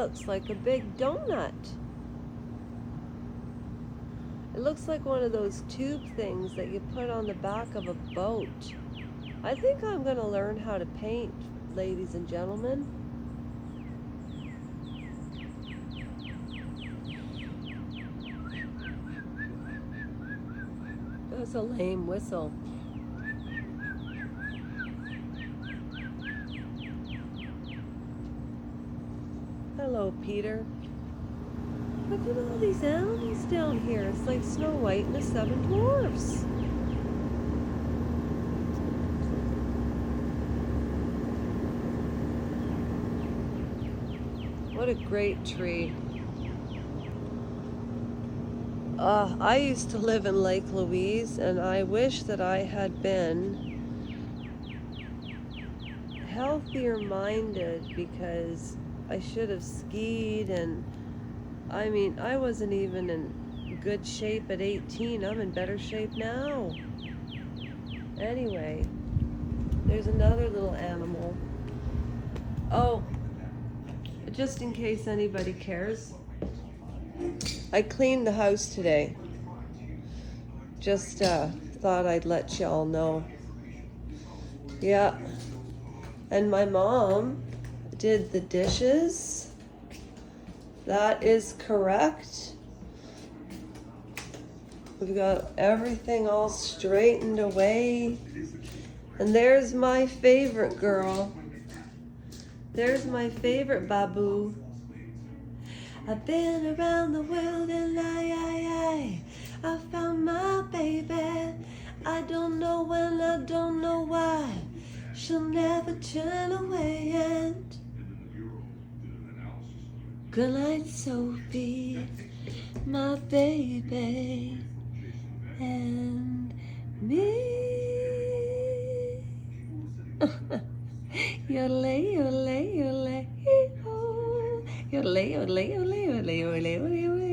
looks like a big donut. It looks like one of those tube things that you put on the back of a boat. I think I'm going to learn how to paint, ladies and gentlemen. That's a lame whistle. Hello, Peter. Look at all these animals down here. It's like Snow White and the Seven Dwarfs. What a great tree. I used to live in Lake Louise, and I wish that I had been healthier minded, because I should have skied, and I mean, I wasn't even in good shape at 18. I'm in better shape now. Anyway, there's another little animal. Oh, just in case anybody cares, I cleaned the house today. Just thought I'd let y'all know. Yeah. And my mom did the dishes. That is correct. We've got everything all straightened away. And there's my favorite girl. There's my favorite Babu. I've been around the world and I found my baby. I don't know when, I don't know why. She'll never turn away. And good night, Sophie, my baby, and me. Yole, yole, yole, oh. Yole, yole, yole, yole, yole, yole.